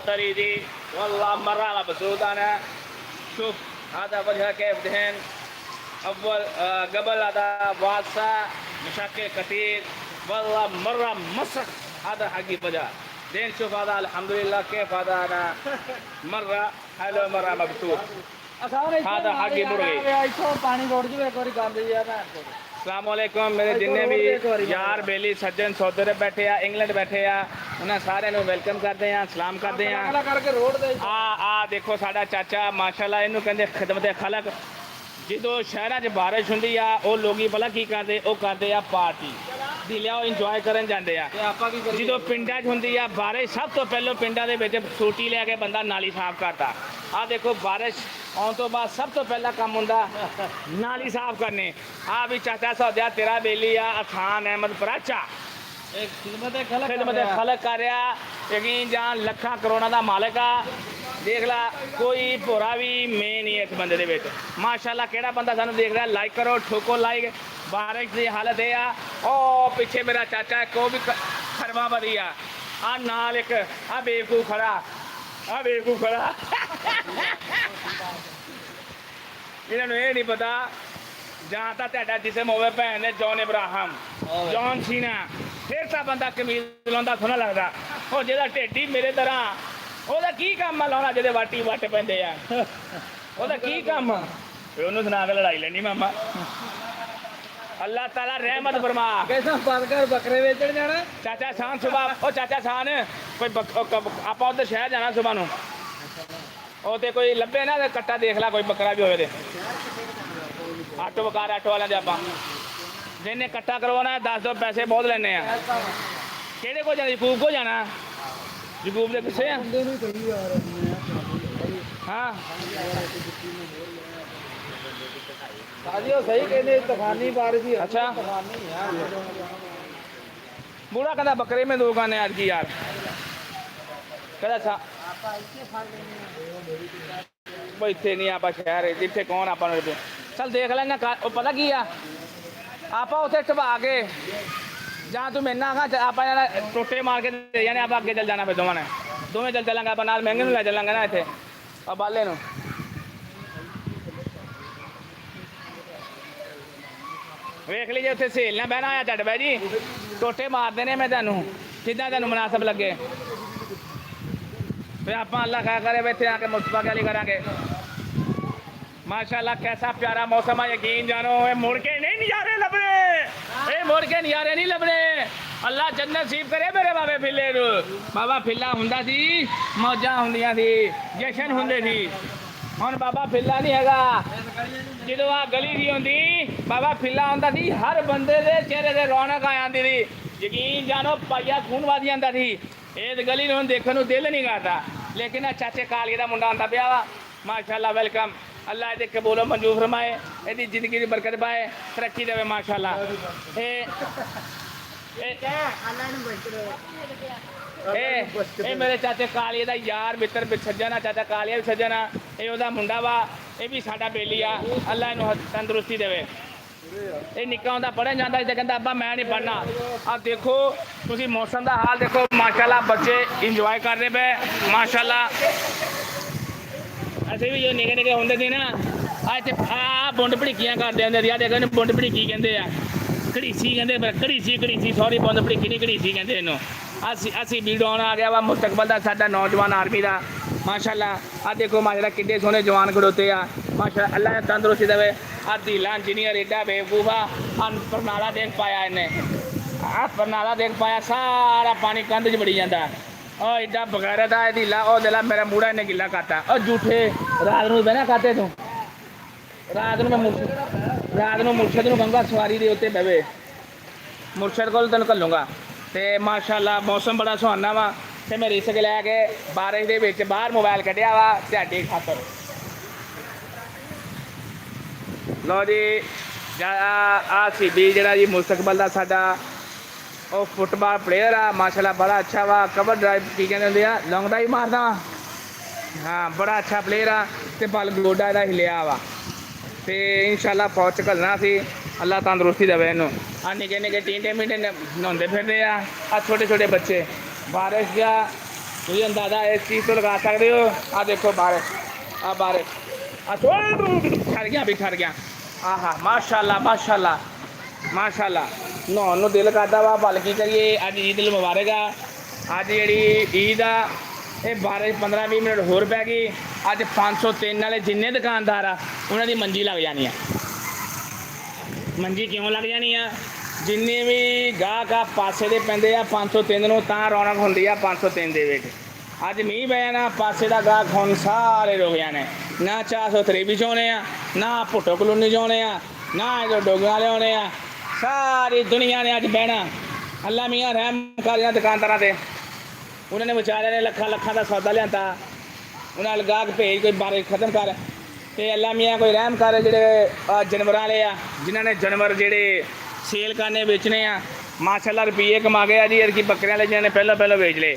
तरी दी वल्लाह मर्रा मबसूदाना शुफ هذا وجه كيف دهن अव्वल قبل هذا वासा مشاكل كثير والله مرة مسخ هذا حقي وجه دين شوف هذا الحمد لله كيف هذا أنا مرة حلو مرة مبسوط هذا حقي मुर्गी पानी रोड़ जो एक बार गांधी यार अस्सलामुअलैकुम मेरे जिन्ने भी यार बेली सज्जन सौदरे बैठे आ इंग्लैंड बैठे आ उन्हें सारे नु वेलकम करते हैं सलाम करते हैं आ देखो साडा चाचा माशाल्लाह इनू कहंदे खिदमत खलक जो शहर च बारिश होंगी आ वो लोग भला की करते वो करते आ पार्टी दिलिया इंजॉय करन जाते आ जो पिंडा च होंगी आ बारिश सब तो पहले पिंडा दे विच सूटी लैके बंदा नाली साफ करता आ देखो बारिश आने तो बाद सब तो पहला काम होंदा नाली साफ करने आ भी चाचा सौदिया तेरा बेली आ असान अहमद पराचा खिदमत खलक कर रहा यकीन जान लखा करोड़ा का मालिक आ देख ला कोई भोरा भी में नहीं इस बंदे दे माशाल्लाह केड़ा बंदा सानू देख रहा लाइक करो ठोको लाइक बारिश की हालत है ओ पीछे मेरा चाचा है को भी खरवा बदी आ नाल एक आ बेवकूफ खड़ा इन्होंने ये नहीं पता जहाँ तक तेरा जिसम होवे भैन ने जॉन इब्राहिम जॉन सीना फिर सा बंदा कमीज लांदा सोना लगता वो जेदा ढेडी मेरे तरह ਉਹਦਾ ਕੀ ਕੰਮ ਆ ਲਾਉਣਾ ਜਿਹਦੇ ਵਾਟੀ ਵੱਟ ਪੈਂਦੇ ਆ ਉਹਦਾ ਕੀ ਕੰਮ ਆ ਉਹਨੂੰ ਸੁਣਾ ਕੇ ਲੜਾਈ ਲੈਣੀ ਮਾਮਾ ਅੱਲਾਹ ਤਾਲਾ ਰਹਿਮਤ ਫਰਮਾ कैसा बर्गर बकरे बेचण जाना ਚਾਚਾ ਸ਼ਾਨ ਸੁਬਾ ਉਹ ਚਾਚਾ ਸ਼ਾਨ ਕੋਈ ਆਪਾਂ ਉਧਰ ਸ਼ਹਿਰ ਜਾਣਾ ਸੁਬਾ ਨੂੰ ਉਹ ਤੇ ਕੋਈ ਲੱਭੇ ਨਾ ਤੇ ਕੱਟਾ ਦੇਖ ਲੈ ਕੋਈ ਬੱਕਰਾ ਵੀ ਹੋਵੇ ਤੇ ਆਟੋ ਵਕਾਰ ਆਟੋ ਵਾਲਿਆਂ ਦੇ ਆਪਾਂ ਜਿਹਨੇ ਕੱਟਾ ਕਰਵਾਉਣਾ ਦੱਸ ਦੋ ਪੈਸੇ ਬਹੁਤ ਲੈਣੇ ਆ ਕਿਹੜੇ ਕੋ ਜਾਣਾ ਯਕੂਬ ਕੋ ਜਾਣਾ ਯਕੂਬ ਦੇ ਪਿੱਛੇ ਆ हाँ सही कहने तूफानी बारिश ही अच्छा बूढ़ा कहता बकरे में दो गाने आज की यार कहता था भाई इतने नहीं आप शहर जिथे कौन आप चल देख लेंगे पता की आ आप उसे चबा के जहाँ तू मेरे ना आप टोटे मार के दे जाने आप अगे चल जाना फिर दोवें चल चलेंगे आप नाल महंगे लै चलेंगे ना इतने अब बाले नु वेख लीजिए उत्थे सेल ना बहना आया चट बह जी टोटे मारते ने मैं तेनू किदा तेनू मुनासिब लगे फिर आप अल्लाह खैर करे इतने आके मुस्तफा गली करांगे माशाल्लाह कैसा प्यारा मौसम है यकीन जानो ये मुड़ के नहीं नज़ारे लभने ये मुड़ के नज़ारे नहीं लभने अल्लाह जन्नत नसीब करे मेरे बाबे फिले बाबा फिला हुंदा सी मौजा हुंदियां सी जशन हुंदे सी हुण बाबा फिला नहीं हैगा जो आ गली दी होंदी बाबा फिला हुंदा सी हर बंदे दे चेहरे ते रौनक आ जांदी सी यकीन जानो पाइया खून वध जांदा सी इस गली नूं देखण नूं दिल नहीं करदा लेकिन चाचे कालिए दा मुंडा आंदा पिया वा माशाल्लाह वेलकम अल्लाह ये कबूलो मंजूर फरमाए यदि जिंदगी की बरकत पाए तरक्की देवे माशाल्लाह ए मेरे चाचे कालिए दा यार मित्र सज्जन आ चाचा कालिया भी सज्जन आ ये ओदा मुंडा वा ये भी साडा बेली आ अल्लाह इनू तंदुरुस्ती देवे ये निक्का होंदा पढ़न जांदा ते कहंदा अब्बा मैं नहीं पढ़ना अब देखो तुसी मौसम दा हाल देखो माशाल्लाह बच्चे इंजॉय कर रहे पे माशाल्लाह ਅਸੀਂ ਵੀ ਜੋ ਨਿੱਕੇ ਨਿੱਕੇ ਹੁੰਦੇ ਸੀ ਨਾ ਅੱਜ ਆ ਬੁੰਡ ਭੜੀਕੀਆਂ ਕਰਦੇ ਹੁੰਦੇ ਸੀ ਆ ਦੇਖੋ ਇਹਨੂੰ ਬੁੰਡ ਭੜੀਕੀ ਕਹਿੰਦੇ ਆ ਘੜੀਸੀ ਕਹਿੰਦੇ ਪਰ ਘੜੀਸੀ ਸੌਰੀ ਬੁੰਡ ਭੜੀਕੀ ਨਹੀਂ ਘੜੀਸੀ ਕਹਿੰਦੇ ਇਹਨੂੰ ਅਸੀਂ ਵੀਡੀਓ ਆਉਣ ਆ ਗਿਆ ਵਾ ਮੁਸਤਕਬਲ ਦਾ ਸਾਡਾ ਨੌਜਵਾਨ ਆਰਮੀ ਦਾ ਮਾਸ਼ਾਅੱਲਾ ਆ ਦੇਖੋ ਮਾਸ਼ਾਅੱਲਾ ਕਿੱਡੇ ਸੋਹਣੇ ਜਵਾਨ ਖੜੋਤੇ ਆ ਮਾਸ਼ਾਅੱਲਾ ਅੱਲਾਹ ਤੰਦਰੁਸਤੀ ਦੇਵੇ ਆ ਦੀਲਾ ਇੰਜੀਨੀਅਰ ਏਡਾ ਬੇਵਕੂਫ ਆ ਪਰਨਾਲਾ ਦੇਖ ਪਾਇਆ ਇਹਨੇ ਆ ਪਰਨਾਲਾ ਦੇਖ ਪਾਇਆ ਸਾਰਾ ਪਾਣੀ ਕੰਧ 'ਚ ਵੜੀ ਜਾਂਦਾ और इतना बगैर था ढीला और दिला मेरा मूड़ा इन्हें गिला करता और झूठे रात को बहना खाते तू रात में मुर्शद कहूँगा सवारी दे उत्ते बहवे मुर्शद को तेन घलूँगा तो माशाल्लाह मौसम बड़ा सुहाना वा तो मैं रिस्क लैके बारिश के बाहर मोबाइल कढ़िया वा ਤੁਹਾਡੀ खातर लो जी आ सी बी जरा जी मुस्तकबल का साडा ਉਹ ਫੁੱਟਬਾਲ ਪਲੇਅਰ ਆ ਮਾਸ਼ਾਅੱਲਾ ਬੜਾ ਅੱਛਾ ਵਾ ਕਵਰ ਡਰਾਈਵ ਕੀ ਕਹਿੰਦੇ ਹੁੰਦੇ ਆ ਲੌਂਗ ਡਰਾਈਵ ਮਾਰਦਾ ਹਾਂ ਬੜਾ ਅੱਛਾ ਪਲੇਅਰ ਆ ਤੇ ਬਲ ਗੋਡਾ ਇਹਦਾ ਹਿਲਿਆ ਵਾ ਤੇ ਇਨਸ਼ਾਅੱਲਾ ਫੌਜ ਚ ਘੱਲਣਾ ਸੀ ਅੱਲਾ ਤੰਦਰੁਸਤੀ ਦੇਵੇ ਇਹਨੂੰ ਆ ਨਿੱਕੇ ਨਿੱਕੇ ਟੀਂਡੇ ਮੀਂਡੇ ਨਹਾਉਂਦੇ ਫਿਰਦੇ ਆ ਛੋਟੇ ਛੋਟੇ ਬੱਚੇ ਬਾਰਿਸ਼ ਦਾ ਤੁਸੀਂ ਅੰਦਾਜ਼ਾ ਇਸ ਚੀਜ਼ ਤੋਂ ਲਗਾ ਸਕਦੇ ਹੋ। ਆ ਦੇਖੋ ਬਾਰਿਸ਼, ਆ ਬਾਰਿਸ਼, ਆ ਠਰ ਗਿਆ ਵੀ ਠਰ ਗਿਆ। ਆਹਾ ਮਾਸ਼ਾਅੱਲਾ ਮਾਸ਼ਾਅੱਲਾ ਮਾਸ਼ਾਅੱਲਾ। ਨਹਾਉਣ ਨੂੰ ਦਿਲ ਕਰਦਾ ਵਾ, ਭਲ ਕੀ ਕਰੀਏ। ਅੱਜ ਈਦ ਉਲ ਮੁਬਾਰਕ ਆ। ਅੱਜ ਜਿਹੜੀ ਈਦ ਆ ਇਹ ਬਾਰਿਸ਼ 15-20 ਮਿੰਟ ਹੋਰ ਪੈ ਗਈ। ਅੱਜ 503 ਵਾਲੇ ਜਿੰਨੇ ਦੁਕਾਨਦਾਰ ਆ ਉਹਨਾਂ ਦੀ ਮੰਜੀ ਲੱਗ ਜਾਣੀ ਆ। ਮੰਜੀ ਕਿਉਂ ਲੱਗ ਜਾਣੀ ਆ? ਜਿੰਨੇ ਵੀ ਗਾਹਕ ਆ ਪਾਸੇ ਦੇ ਪੈਂਦੇ ਆ 503 ਨੂੰ, ਤਾਂ ਰੌਣਕ ਹੁੰਦੀ ਆ 503 ਦੇ ਵਿੱਚ। ਅੱਜ ਮੀਂਹ ਪੈ ਜਾਣਾ, ਪਾਸੇ ਦਾ ਗਾਹਕ ਹੁਣ ਸਾਰੇ ਰੁਕ ਜਾਣੇ। ਨਾ 403 ਵੀ ਚਾਹੁੰਦੇ ਆ, ਨਾ ਭੁੱਟੋ ਕਲੋਨੀ ਚਾਹੁੰਦੇ ਆ, ਨਾ ਇਹ ਡੋਗਾਂ ਵਾਲੇ ਆਉਣੇ ਆ। ਸਾਰੀ ਦੁਨੀਆ ਨੇ ਅੱਜ ਬਹਿਣਾ। ਅੱਲਾ ਮੀਆਂ ਰਹਿਮ ਕਰ ਜਾਂ ਦੁਕਾਨਦਾਰਾਂ 'ਤੇ। ਉਹਨਾਂ ਨੇ ਵਿਚਾਰਿਆਂ ਨੇ ਲੱਖਾਂ ਲੱਖਾਂ ਦਾ ਸੌਦਾ ਲਿਆਂਦਾ। ਉਹਨਾਂ ਨਾਲ ਗਾਹਕ ਭੇਜ ਕੋਈ ਬਾਰਿਸ਼ ਖਤਮ ਕਰ। ਅਤੇ ਅੱਲਾ ਮੀਆਂ ਕੋਈ ਰਹਿਮ ਕਰ ਜਿਹੜੇ ਜਾਨਵਰਾਂ ਵਾਲੇ ਆ, ਜਿਨ੍ਹਾਂ ਨੇ ਜਾਨਵਰ ਜਿਹੜੇ ਸੇਲ ਕਰਨੇ ਵੇਚਣੇ ਆ। ਮਾਸ਼ਾਅੱਲਾ ਰੁਪਈਏ ਕਮਾ ਗਿਆ ਜੀ। ਕਿ ਬੱਕਰਿਆਂ ਵਾਲੇ ਜਿਹਨਾਂ ਨੇ ਪਹਿਲਾਂ ਵੇਚ ਲਏ।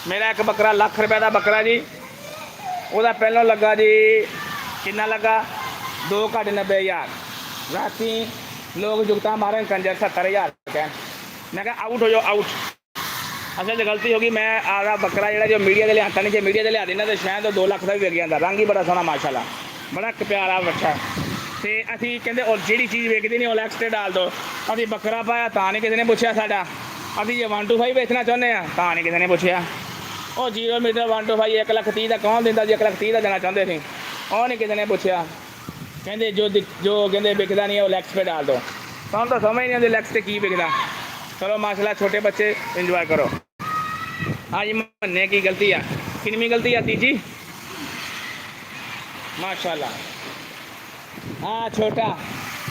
ਮੇਰਾ ਇੱਕ ਬੱਕਰਾ ਲੱਖ ਰੁਪਏ ਦਾ ਬੱਕਰਾ ਜੀ, ਉਹਦਾ ਪਹਿਲਾਂ ਲੱਗਾ ਜੀ ਕਿੰਨਾ ਲੱਗਾ 2,90,000। ਰਾਤੀ ਲੋਕ ਜੁਗਤਾਂ ਮਾਰਨ ਕੰਜਰ 70,000 ਕਹਿਣ। ਮੈਂ ਕਿਹਾ ਆਊਟ ਹੋ ਜਾਓ ਆਊਟ। ਅਸਲ 'ਚ ਗਲਤੀ ਹੋ ਗਈ। ਮੈਂ ਆਪਦਾ ਬੱਕਰਾ ਜਿਹੜਾ ਜੋ ਮੀਡੀਆ 'ਤੇ ਲਿਆਤਾ ਨਹੀਂ, ਜੇ ਮੀਡੀਆ 'ਤੇ ਲਿਆ ਦੇਣਾ ਤਾਂ ਸ਼ਾਇਦ 2 ਲੱਖ ਦਾ ਵੀ ਵਿਕ ਜਾਂਦਾ। ਰੰਗ ਹੀ ਬੜਾ ਸੋਹਣਾ ਮਾਸ਼ਾਅੱਲਾ, ਬੜਾ ਪਿਆਰਾ ਬੱਚਾ। ਅਤੇ ਅਸੀਂ ਕਹਿੰਦੇ ਔਰ ਜਿਹੜੀ ਚੀਜ਼ ਵੇਚਦੇ ਨਹੀਂ OLX 'ਤੇ ਡਾਲ ਦਿਓ। ਅਸੀਂ ਬੱਕਰਾ ਪਾਇਆ ਤਾਂ ਨਹੀਂ ਕਿਸੇ ਨੇ ਪੁੱਛਿਆ ਸਾਡਾ। ਅਸੀਂ ਜੇ 125 ਵੇਚਣਾ ਚਾਹੁੰਦੇ ਹਾਂ ਤਾਂ ਨਹੀਂ ਕਿਸੇ ਨੇ ਪੁੱਛਿਆ। ਉਹ 0 ਮੀਟਰ 125 1,30,000 ਦਾ ਕੌਣ ਦਿੰਦਾ ਜੀ? 1,30,000 ਦਾ ਦੇਣਾ ਚਾਹੁੰਦੇ ਸੀ, ਉਹ ਨਹੀਂ ਕਿਸੇ ਨੇ ਪੁੱਛਿਆ। ਕਹਿੰਦੇ ਜੋ ਕਹਿੰਦੇ ਵਿਕਦਾ ਨਹੀਂ OLX 'ਤੇ ਡਾਲ ਦਿਓ। ਤੁਹਾਨੂੰ ਤਾਂ ਸਮਝ ਨਹੀਂ ਆਉਂਦੀ OLX 'ਤੇ ਕੀ ਵਿਕਦਾ। ਚਲੋ ਮਾਸ਼ਾਅੱਲਾ ਛੋਟੇ ਬੱਚੇ ਇੰਜੋਏ ਕਰੋ। आज मन्ने की गलती है, किनवी गलती आती जी माशाल्लाह। हाँ छोटा,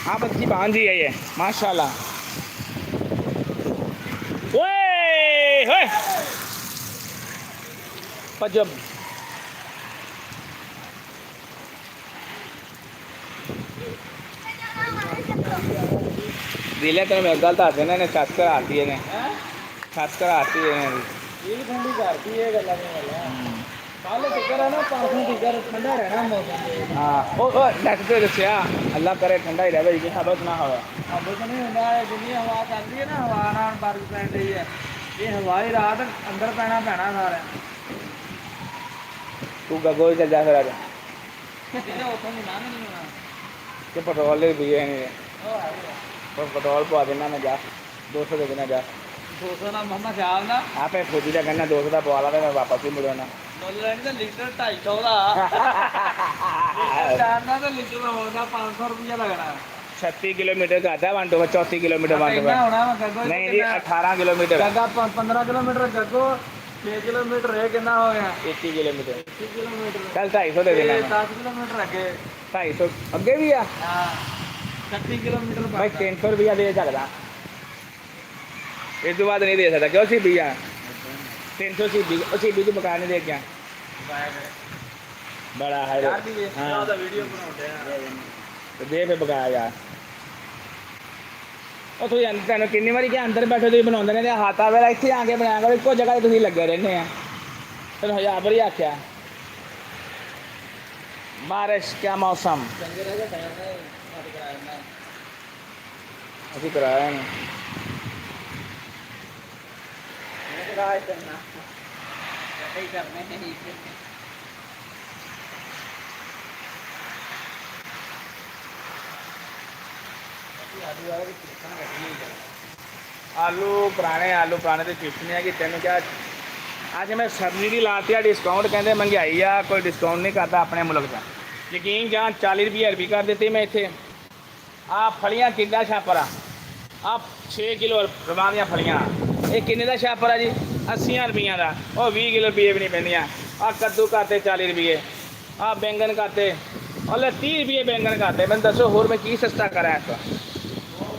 हाँ बच्ची भांजी है ये माशाल्लाह। ओए होए पजब दिले तो मैं गलत आते ना छत कर आती है, छत कर आती है। ਠੰਡੀ ਕਰਦੀ ਇਹ ਗੱਲਾਂ ਨਹੀਂ ਵਾਲਾ। ਕੱਲ ਟਿਕਰ ਆ ਨਾ, ਪਰਸੋਂ ਟਿਕਰ ਠੰਡਾ ਰਹਿਣਾ ਮੌਸਮ। ਹਾਂ ਉਹ ਨੈਟ ਤੇ ਦੱਸਿਆ ਅੱਲਾ ਕਰੇ ਠੰਡਾ ਹੀ ਰਹੇ ਕਿ ਹਬਸ ਨਾ ਹੋਵੇ। ਹਬਸ ਨਹੀਂ ਹੁੰਦਾ। ਜਿੰਨੀ ਹਵਾ ਚੱਲਦੀ ਹੈ ਨਾ, ਹਵਾ ਨਾਲ ਬਰਫ਼ ਪੈਣ ਰਹੀ ਹੈ। ਇਹ ਹਵਾ ਹੀ ਰਾਤ ਅੰਦਰ ਪੈਣਾ ਸਾਰਿਆਂ। ਤੂੰ ਗਗੋਲ ਚੱਲ ਜਾ ਫਿਰ ਅੱਜ। ਇਹਨੇ ਉੱਥੋਂ ਦੀ ਲੰਘ ਨਹੀਂ ਹੋਣਾ ਕਿ ਪੈਟਰੋਲ ਦੇ ਵੀ ਨਹੀਂ ਬਸ ਪੈਟਰੋਲ ਪਵਾ ਦੇਣਾ ਮੈਂ। ਜਾ 200 ਦੇ ਦੇਣਾ। ਜਾ 200 ਦਾ ਮਮਾ ਖਿਆਲ ਨਾ ਆਪੇ ਫੌਜੀ ਦਾ ਕਹਿੰਦਾ 200 ਦਾ ਪਵਾ ਲਾ ਤੇ ਮੈਂ ਵਾਪਸ ਹੀ ਮੁੜਿਆ। ਮੁੱਲ ਲੈਣੀ ਤਾਂ ਲੀਟਰ 250 ਦਾ। ਜਾਨਣਾ ਤਾਂ ਲੀਟਰ ਹੋਣਾ 500 ਰੁਪਇਆ ਲੱਗਣਾ। 36 ਕਿਲੋਮੀਟਰ ਘਾਟਾ 34 ਕਿਲੋਮੀਟਰ ਕਿੰਨਾ ਹੋਣਾ ਵਾ ਗੱਗੋ? ਨਹੀਂ ਜੀ 18 ਕਿਲੋਮੀਟਰ। ਗੱਗਾ 15 ਕਿਲੋਮੀਟਰ ਗੱਗੋ, 6 ਕਿਲੋਮੀਟਰ ਇਹ ਕਿੰਨਾ ਹੋ ਗਿਆ? 21 ਕਿਲੋਮੀਟਰ। 21 ਕਿਲੋਮੀਟਰ ਚੱਲ 250 ਦੇ ਦੇਣਾ। 10 ਕਿਲੋਮੀਟਰ ਅੱਗੇ 250 ਅੱਗੇ ਵੀ ਆ। ਹਾਂ 36 ਕਿਲੋਮੀਟਰ ਭਾਈ 300 ਰੁਪਇਆ ਦੇ ਸਕਦਾ, ਇਸ ਤੋਂ ਬਾਅਦ ਨਹੀਂ ਦੇ ਸਕਦਾ। ਕਿਉਂ ਸੀ ਭਈਆ 300 ਸੀ ਵੀ ਮਕਾਨ ਨਹੀਂ ਦੇ ਗਿਆ ਬੜਾ ਹੈ। ਹਾਂ ਉਹਦਾ ਵੀਡੀਓ ਬਣਾਉਂਦੇ ਆ ਤੇ ਦੇ ਫੇ ਬਕਾਇਆ ਯਾਰ। ਉਹ ਤੁਸੀਂ ਤੁਹਾਨੂੰ ਕਿੰਨੀ ਵਾਰੀ ਕਿ ਅੰਦਰ ਬੈਠੇ ਤੁਸੀਂ ਬਣਾਉਂਦੇ ਨੇ ਤੇ ਹਾਤਾ ਵੇਲਾ ਇੱਥੇ ਆ ਕੇ ਬਣਾਇਆ ਕਰੋ। ਇੱਕੋ ਜਗ੍ਹਾ 'ਤੇ ਤੁਸੀਂ ਲੱਗੇ ਰਹਿੰਦੇ ਆ। ਤੈਨੂੰ 1000 ਵਾਰੀ ਆਖਿਆ। ਬਾਰਿਸ਼ ਕਿਆ ਮੌਸਮ ਅਸੀਂ ਕਰਾਇਆ ਨਹੀਂ। ਰਾਜ ਕਰਨਾ ਸਹੀ ਕਰਨੇ ਨਹੀਂ। ਆਲੂ ਪੁਰਾਣੇ ਤੇ ਚਿਪਸ ਨਹੀਂ ਹੈ ਕਿ ਤੈਨੂੰ ਕਿਹਾ ਅੱਜ ਮੈਂ ਸਬਜ਼ੀ ਦੀ ਲਾਤੀ ਆ ਡਿਸਕਾਊਂਟ। ਕਹਿੰਦੇ ਮਹਿੰਗਾਈ ਆ, ਕੋਈ ਡਿਸਕਾਊਂਟ ਨਹੀਂ ਕਰਦਾ ਆਪਣੇ ਮੁਲਕ ਦਾ। ਯਕੀਨ ਜਾਂ 40 ਰੁਪਏ ਅਰਬੀ ਕਰ ਦਿੱਤੀ ਮੈਂ ਇੱਥੇ। ਆ ਫਲੀਆਂ ਕਿੰਨਾ ਛਾਪਰ ਆ? ਆ 6 ਕਿਲੋ ਰਵਾਂ ਦੀਆਂ ਫਲੀਆਂ। ਇਹ ਕਿੰਨੇ ਦਾ ਛਾਪਰ ਆ ਜੀ? 80 ਰੁਪਈਆਂ ਦਾ। ਉਹ 20 ਕਿਲੋ ਰੁਪਏ ਵੀ ਨਹੀਂ ਪੈਂਦੀਆਂ। ਆ ਕੱਦੂ ਕਰਤੇ 40 ਰੁਪਏ। ਆ ਬੈਂਗਨ ਕਰਤੇ ਉਹਲੇ 30 ਰੁਪਏ ਬੈਂਗਨ ਕਰਤੇ। ਮੈਨੂੰ ਦੱਸੋ ਹੋਰ ਮੈਂ ਕੀ ਸਸਤਾ ਕਰਾਂ ਇਸ ਵਾਰ?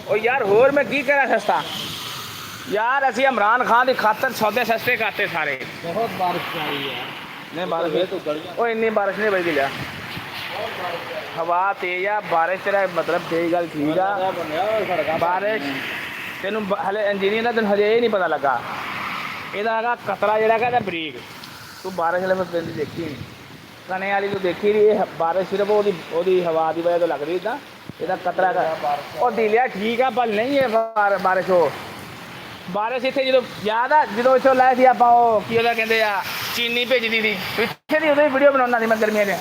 ਉਹ ਯਾਰ ਹੋਰ ਮੈਂ ਕੀ ਕਰਾਂ ਸਸਤਾ? ਯਾਰ ਅਸੀਂ ਇਮਰਾਨ ਖਾਨ ਦੀ ਖਾਤਰ ਸੌਦੇ ਸਸਤੇ ਕਰਤੇ ਸਾਰੇ। ਬਹੁਤ ਬਾਰਿਸ਼ ਆ ਰਹੀ ਹੈ। ਨਹੀਂ ਬਾਰਿਸ਼ ਉਹ ਇੰਨੀ ਬਾਰਿਸ਼ ਨਹੀਂ ਬਈ ਲਿਆ। ਹਵਾ ਤੇਜ਼ ਆ, ਬਾਰਿਸ਼ ਤੇਰਾ ਮਤਲਬ ਤੇਜ਼ ਗੱਲ ਠੀਕ ਆ। ਬਾਰਿਸ਼ ਤੈਨੂੰ ਹਲੇ ਇੰਜੀਨੀਅਰ ਦਾ ਤੈਨੂੰ ਹਜੇ ਇਹ ਨਹੀਂ ਪਤਾ ਲੱਗਾ। ਇਹਦਾ ਹੈਗਾ ਕਤਰਾ ਜਿਹੜਾ ਹੈਗਾ ਬਰੀਕ। ਤੂੰ ਬਾਰਿਸ਼ ਵਾਲੇ ਮੈਂ ਪਿੰਡ ਦੇਖੀ ਨਹੀਂ, ਕਣੇ ਵਾਲੀ ਤੂੰ ਦੇਖੀ ਨਹੀਂ। ਇਹ ਬਾਰਿਸ਼ ਸਿਰਫ ਉਹਦੀ ਹਵਾ ਦੀ ਵਜ੍ਹਾ ਤੋਂ ਲੱਗਦੀ ਇੱਦਾਂ। ਇਹਦਾ ਕਤਰਾ ਹੈਗਾ। ਉਹ ਦਿਲਿਆ ਠੀਕ ਆ ਪਰ ਨਹੀਂ ਇਹ ਬਾਰਿਸ਼। ਉਹ ਬਾਰਿਸ਼ ਇੱਥੇ ਜਦੋਂ ਯਾਦ ਆ ਜਦੋਂ ਇੱਥੋਂ ਲਾਏ ਸੀ ਆਪਾਂ ਉਹ ਕੀ ਉਹਦਾ ਕਹਿੰਦੇ ਆ चीनी भेजती थी पिछले दी उदे वीडियो बनाना थी मैं गर्मियों में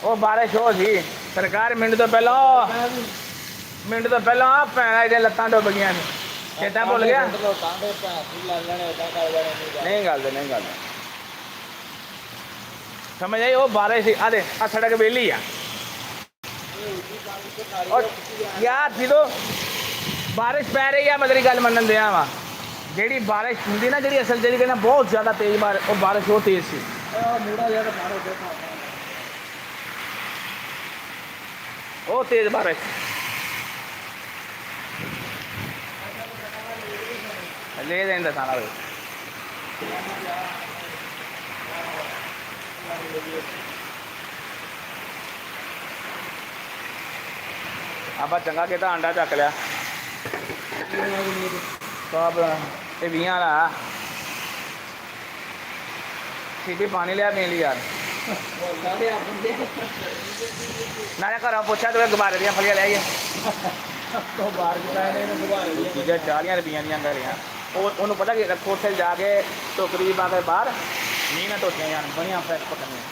वो बारिश हो सी सरकार मिनट तो पहला भैन लत्तां डुब गई चेता भुल गया नहीं गल समझ आई वो बारिश आ दे आ सड़क वेली आ और यार जो बारिश पै रही है मैं तेरी गल मनन दिया वा जी बारिश होंगी ना जी असल जी कहना बहुत ज़्यादा तेज बारिश वो तेज सी वो तेज बारिश ले दें दसाना भाई आप चंगा किता अंडा चक लिया सब ये 20 वाला सीधी पानी लिया पीने ली यार ना घर पूछा तो गुब्बारे दियाँ फलियां लै चीज़ें 40 रुपये दियाँ गलियाँ ਉਹਨੂੰ पता कि रखो उत्थे जाके टोकरी पा के बाहर नहीं ना धोतियां जान बड़ियां फ्रैश पकड़नियां